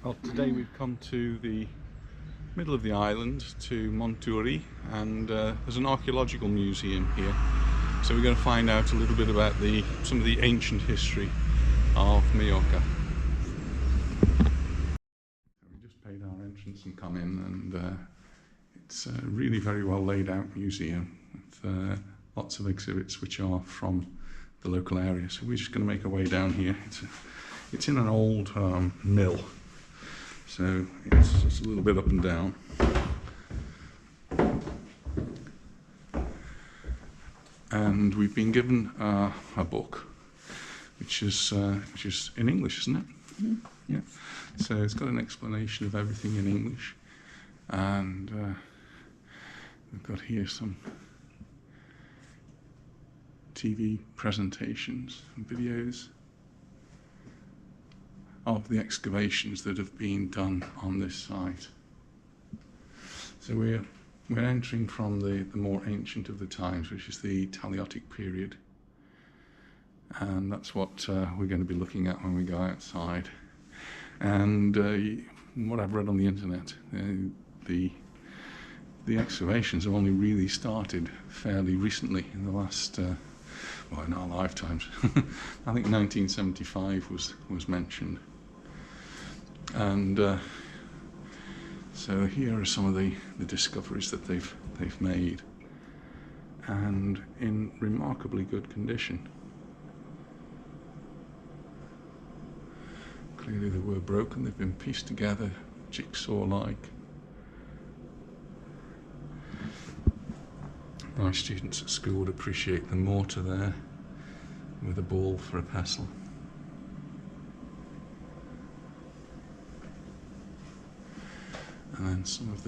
Well, today we've come to the middle of the island, to Montuiri, and there's an archaeological museum here. So we're going to find out a little bit about some of the ancient history of Mallorca. We just paid our entrance and come in, and it's a really very well laid out museum with lots of exhibits which are from the local area. So we're just going to make our way down here. It's in an old mill. So it's just a little bit up and down. And we've been given a book, which is in English, isn't it? Mm-hmm. Yeah. So it's got an explanation of everything in English, and we've got here some TV presentations and videos of the excavations that have been done on this site. So we're entering from the more ancient of the times, which is the Talayotic period, and that's what we're going to be looking at when we go outside. And what I've read on the internet, the excavations have only really started fairly recently, in the last well, in our lifetimes. I think 1975 was mentioned. And so here are some of the discoveries that they've made, and in remarkably good condition. Clearly they were broken, they've been pieced together jigsaw-like. My students at school would appreciate the mortar there, with a ball for a pestle. And then some of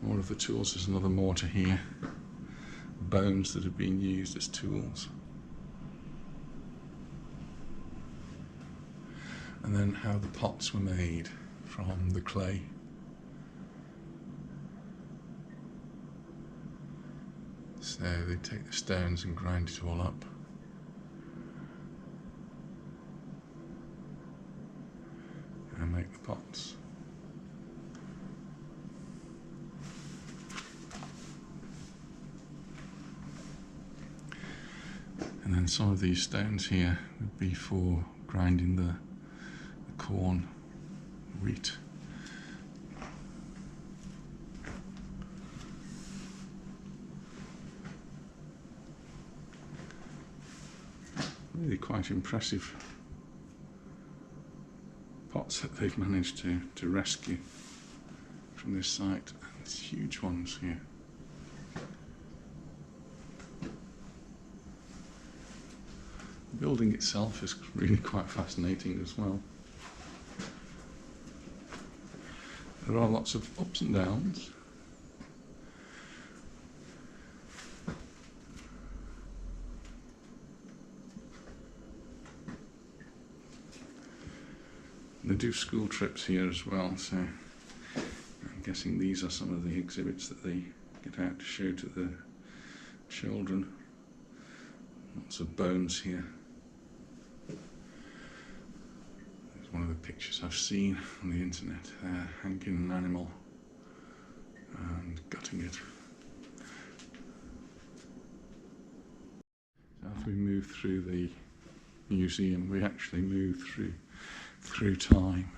more of the tools. There's another mortar here. Bones that have been used as tools. And then how the pots were made from the clay. So they take the stones and grind it all up. And make the pots. And then some of these stones here would be for grinding the corn, wheat. Really quite impressive pots that they've managed to rescue from this site. It's huge ones here. The building itself is really quite fascinating as well. There are lots of ups and downs. They do school trips here as well, so I'm guessing these are some of the exhibits that they get out to show to the children. Lots of bones here. There's one of the pictures I've seen on the internet, hanging an animal and gutting it. So as we move through the museum, we actually move through time,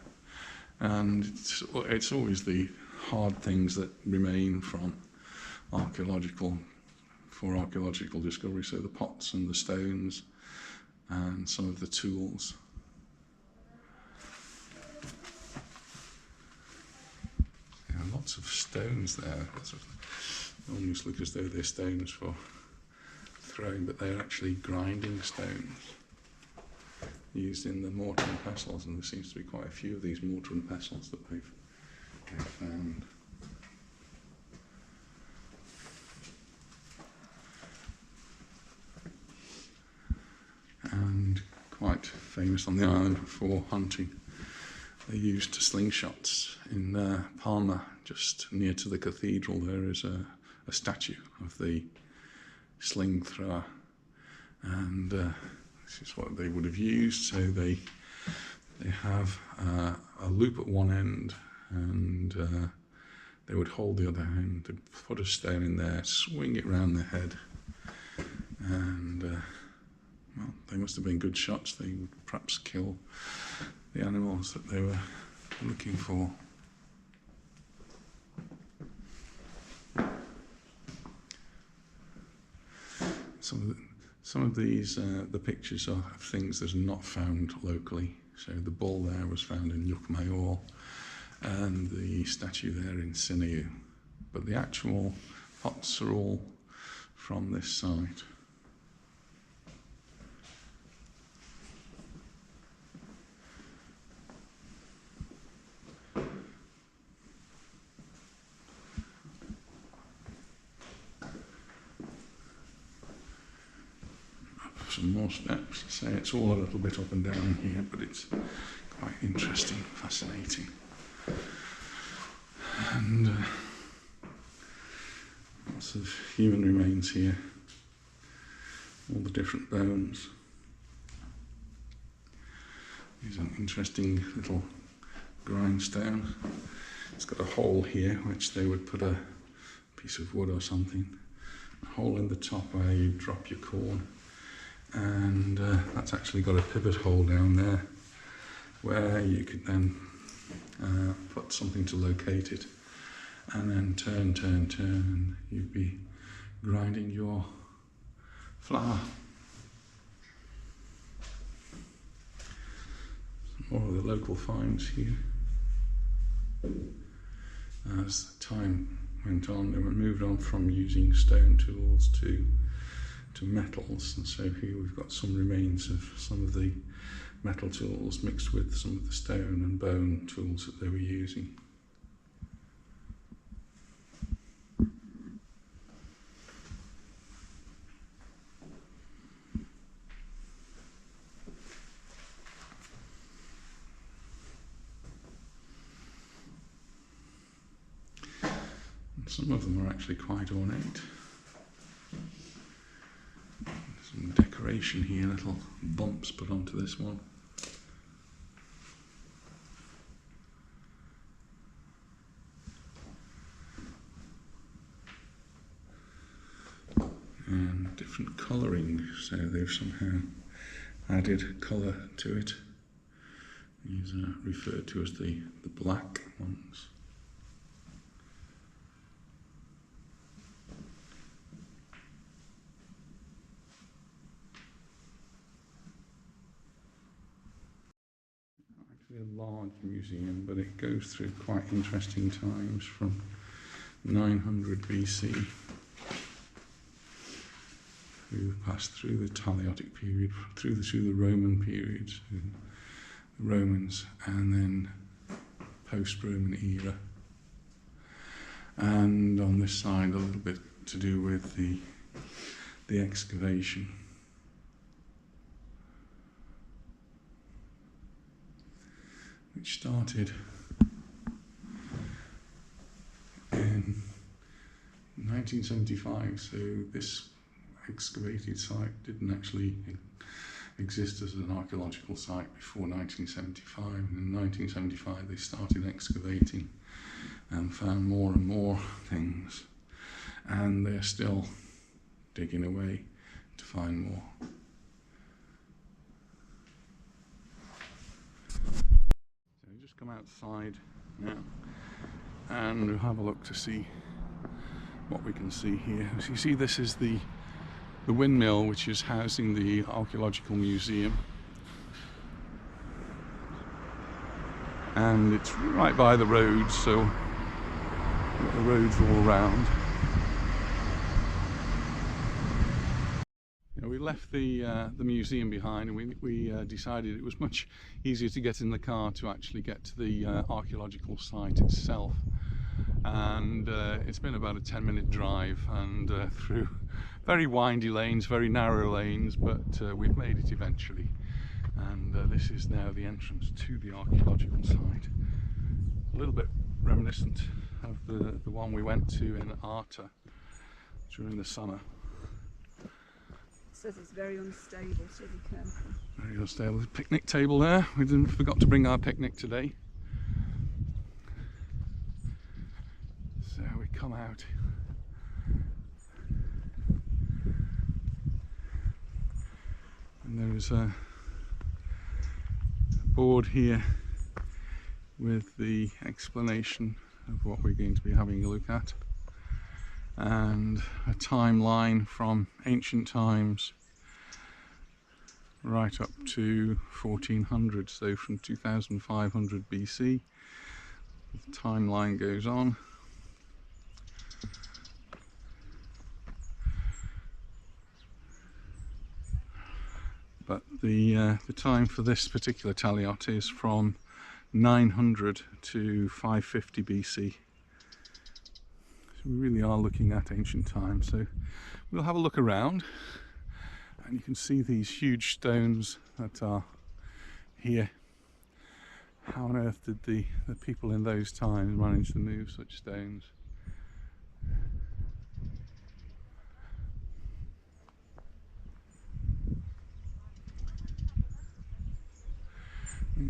and it's always the hard things that remain from archaeological discovery. So the pots and the stones and some of the tools. Yeah, lots of stones there. They almost look as though they're stones for throwing, but they're actually grinding stones used in the mortar and pestles, and there seems to be quite a few of these mortar and pestles that they've found. And quite famous on the island for hunting. They used slingshots. In Palma, just near to the cathedral, there is a statue of the sling thrower, and this is what they would have used. So they They have a loop at one end, and they would hold the other end, to put a stone in there, swing it round their head, and well, they must have been good shots. They would perhaps kill the animals that they were looking for. Some of these, the pictures are of things that are not found locally. So the bull there was found in Llucmajor, and the statue there in Sineu. But the actual pots are all from this site. Some more steps. So it's all a little bit up and down here, but it's quite interesting, fascinating. And lots of human remains here, all the different bones. Here's an interesting little grindstone. It's got a hole here which they would put a piece of wood or something, a hole in the top where you drop your corn. And that's actually got a pivot hole down there where you could then put something to locate it, and then turn, and you'd be grinding your flour. Some more of the local finds here. As time went on, they were moved on from using stone tools to metals, and so here we've got some remains of some of the metal tools mixed with some of the stone and bone tools that they were using. And some of them are actually quite ornate. Some decoration here, little bumps put onto this one. And different colouring, so they've somehow added colour to it. These are referred to as the black ones. A large museum, but it goes through quite interesting times from 900 BC passed through the Talayotic period, through the Roman period, the Romans, and then post-Roman era. And on this side a little bit to do with the excavation. Which started in 1975, so this excavated site didn't actually exist as an archaeological site before 1975. And in 1975 they started excavating and found more and more things, and they're still digging away to find more. Come outside now and we'll have a look to see what we can see here. As you see, this is the windmill, which is housing the Archaeological Museum, and it's right by the road, so the roads all around. We left the museum behind, and we decided it was much easier to get in the car to actually get to the archaeological site itself. And it's been about a 10-minute drive, and through very windy lanes, very narrow lanes, but we've made it eventually. And this is now the entrance to the archaeological site. A little bit reminiscent of the one we went to in Arta during the summer. says it's very unstable, so be careful. Very unstable. There's a picnic table there. We forgot to bring our picnic today. So we come out. And there's a board here with the explanation of what we're going to be having a look at, and a timeline from ancient times right up to 1400, so from 2500 BC the timeline goes on. But the time for this particular Teleoct is from 900 to 550 BC. So we really are looking at ancient times. So we'll have a look around, and you can see these huge stones that are here. How on earth did the people in those times manage to move such stones?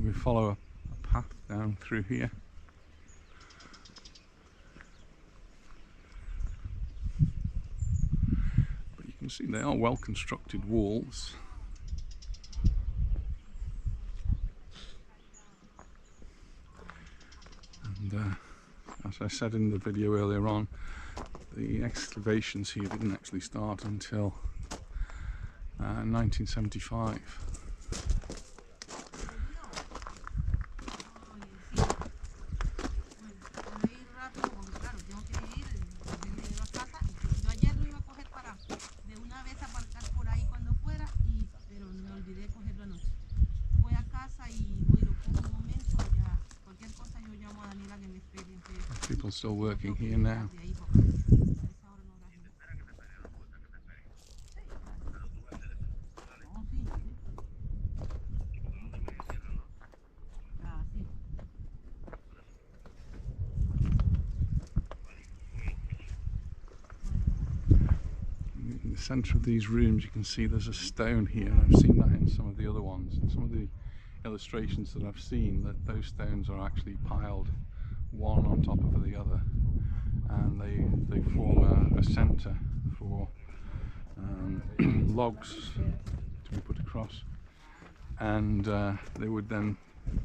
We follow a path down through here. But you can see they are well constructed walls. And as I said in the video earlier on, the excavations here didn't actually start until 1975. People still working here now. In the centre of these rooms you can see there's a stone here. I've seen that in some of the other ones, and some of the illustrations that I've seen, that those stones are actually piled one on top of the other, and they form a centre for logs to be put across, and they would then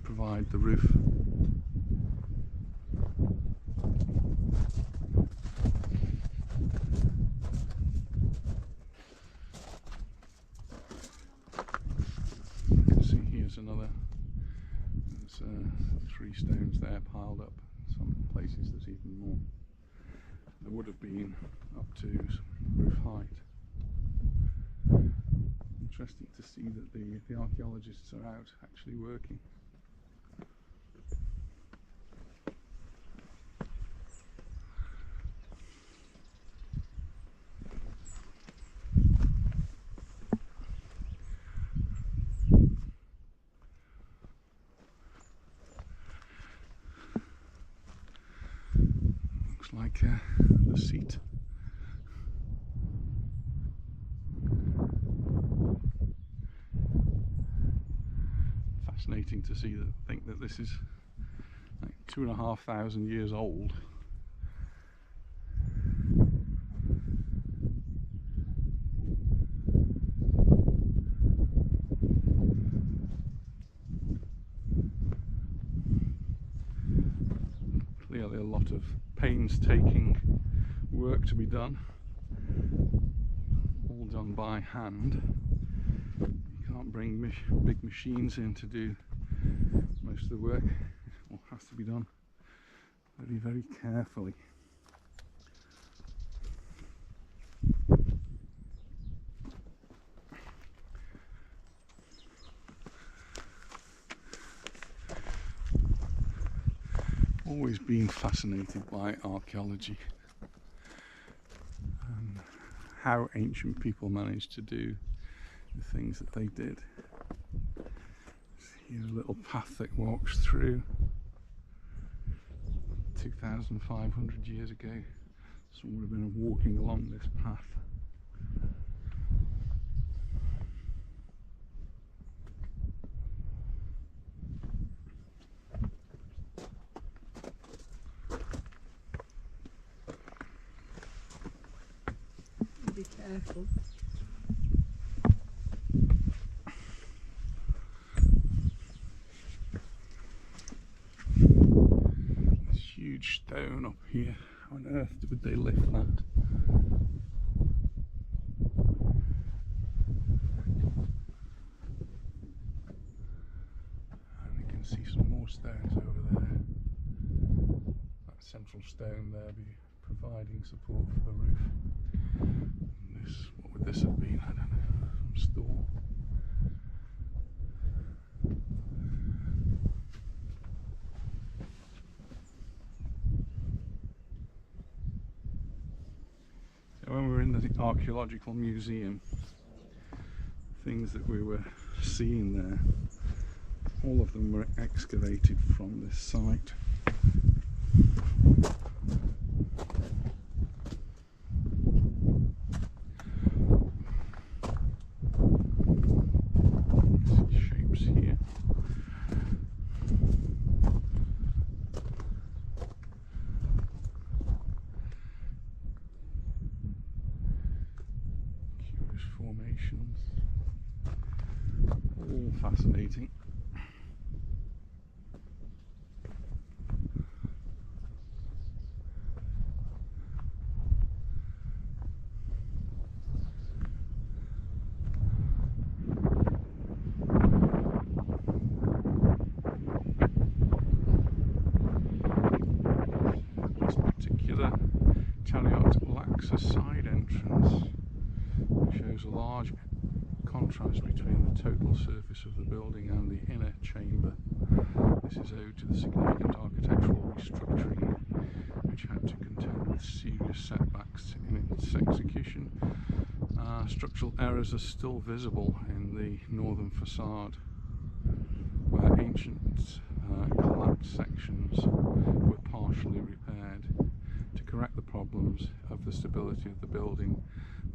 provide the roof. You can see here's another. There's 3 stones there piled up. Some places there's even more. There would have been up to roof height. Interesting to see that the archaeologists are out actually working. Like the seat. Fascinating to see that. Think that this is like 2,500 years old. Clearly a lot of painstaking work to be done, all done by hand. You can't bring big machines in to do most of the work. It all has to be done very, very carefully. Always been fascinated by archaeology and how ancient people managed to do the things that they did. Here's a little path that walks through 2,500 years ago. Someone would have been walking along this path. Careful. This huge stone up here. How on earth would they lift that? And you can see some more stones over there. That central stone there be providing support for the roof. And this, what would this have been? I don't know. Some store. When we were in the Archaeological Museum, things that we were seeing there, all of them were excavated from this site. See shapes here. Formations, all fascinating. This particular Teleoct lacks a side entrance. Shows a large contrast between the total surface of the building and the inner chamber. This is owed to the significant architectural restructuring which had to contend with serious setbacks in its execution. Structural errors are still visible in the northern facade, where ancient collapsed sections were partially repaired. To correct the problems of the stability of the building,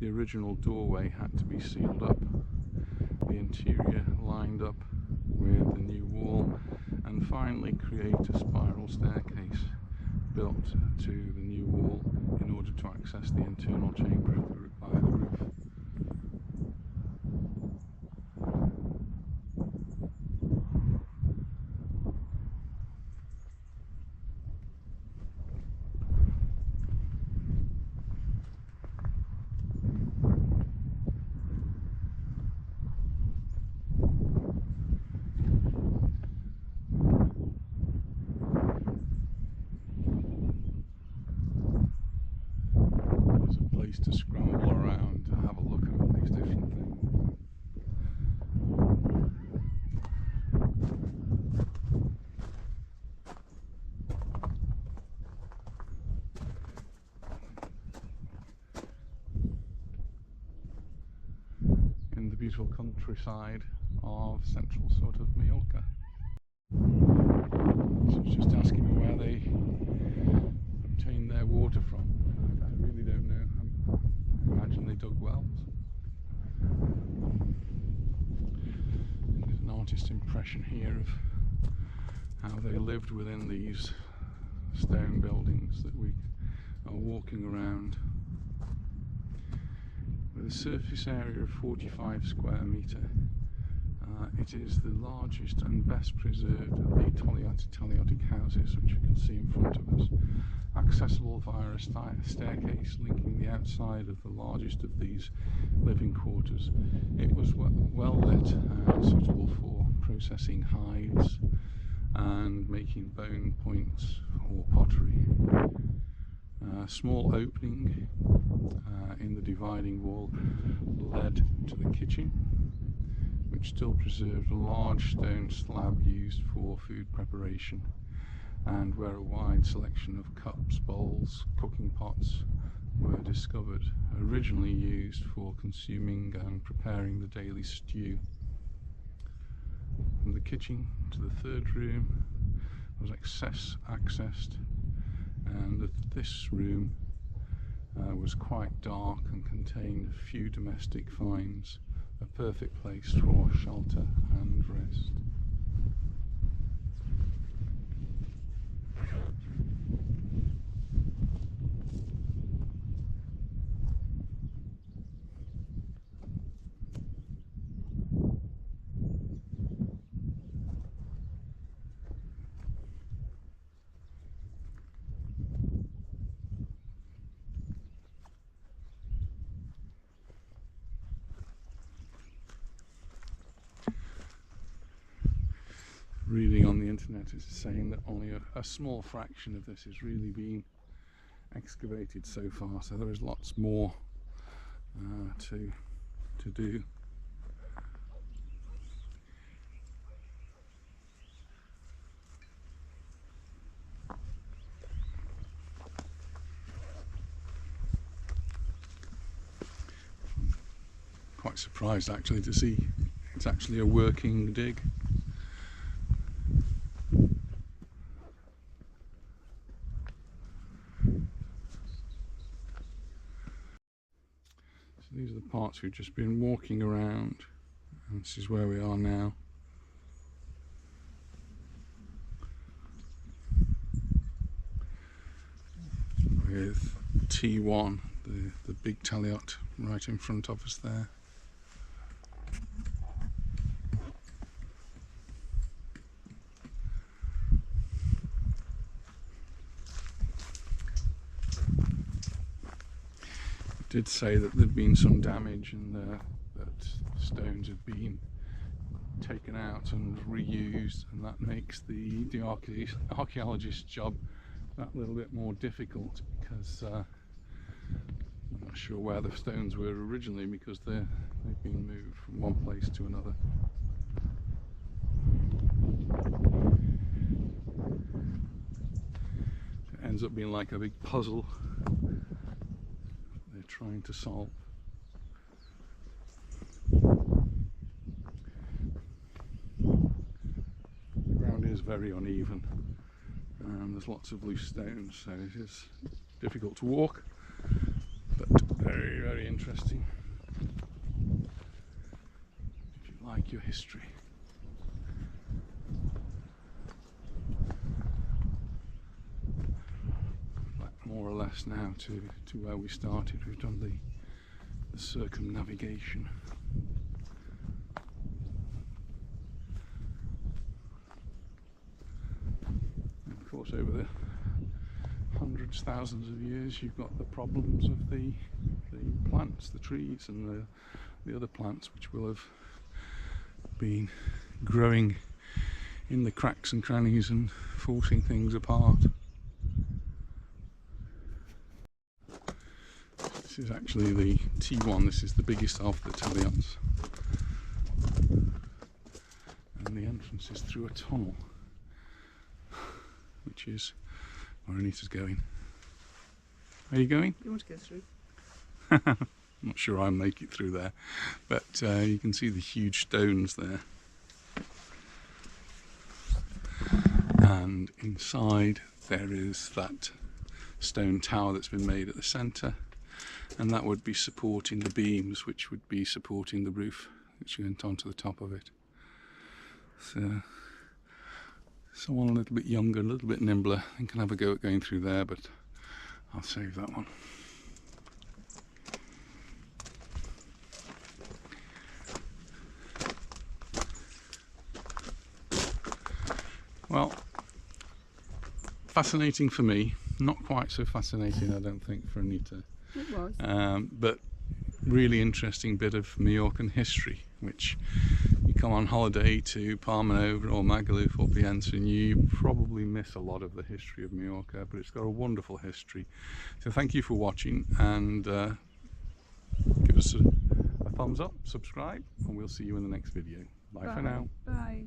the original doorway had to be sealed up, the interior lined up with the new wall, and finally create a spiral staircase built to the new wall in order to access the internal chamber via the roof. To scramble around to have a look at all these different things. In the beautiful countryside of central sort of Mallorca. So it's just asking me where they obtain their water from. I really don't know. I imagine they dug wells. There's an artist's impression here of how they lived within these stone buildings that we are walking around. With a surface area of 45 square metre, it is the largest and best preserved of the Talayotic houses, which you can see in front of us, accessible via a staircase linking the outside of the largest of these living quarters. It was well lit and suitable for processing hides and making bone points or pottery. A small opening in the dividing wall led to the kitchen, which still preserved a large stone slab used for food preparation, and where a wide selection of cups, bowls, cooking pots were discovered, originally used for consuming and preparing the daily stew. From the kitchen to the third room was accessed, and this room was quite dark and contained a few domestic finds, a perfect place for shelter and rest. reading on the internet is saying that only a small fraction of this is really being excavated so far, so there is lots more to do. Quite surprised actually to see it's actually a working dig. So these are the parts we've just been walking around, and this is where we are now. With T1, the big Teleoct right in front of us there. Did say that there'd been some damage and that stones had been taken out and reused, and that makes the archaeologist's job that little bit more difficult, because I'm not sure where the stones were originally, because they've been moved from one place to another. It ends up being like a big puzzle they're trying to solve. The ground is very uneven and there's lots of loose stones, so it is difficult to walk, but very, very interesting if you like your history. More or less now to where we started. We've done the circumnavigation. And of course, over the hundreds, thousands of years, you've got the problems of the plants, the trees, and the other plants which will have been growing in the cracks and crannies and forcing things apart. This is actually the T1, this is the biggest of the Teleocts. And the entrance is through a tunnel, which is where Anita's going. Are you going? You want to go through? I'm not sure I'll make it through there, but you can see the huge stones there. And inside there is that stone tower that's been made at the centre. And that would be supporting the beams, which would be supporting the roof, which went onto the top of it. So, someone a little bit younger, a little bit nimbler, and can have a go at going through there, but I'll save that one. Well, fascinating for me, not quite so fascinating, I don't think, for Anita. It was. But really interesting bit of Mallorcan history, which you come on holiday to Palma or Magaluf or Piensa and you probably miss a lot of the history of Mallorca, but it's got a wonderful history. So thank you for watching, and give us a thumbs up, subscribe, and we'll see you in the next video. Bye for now. Bye.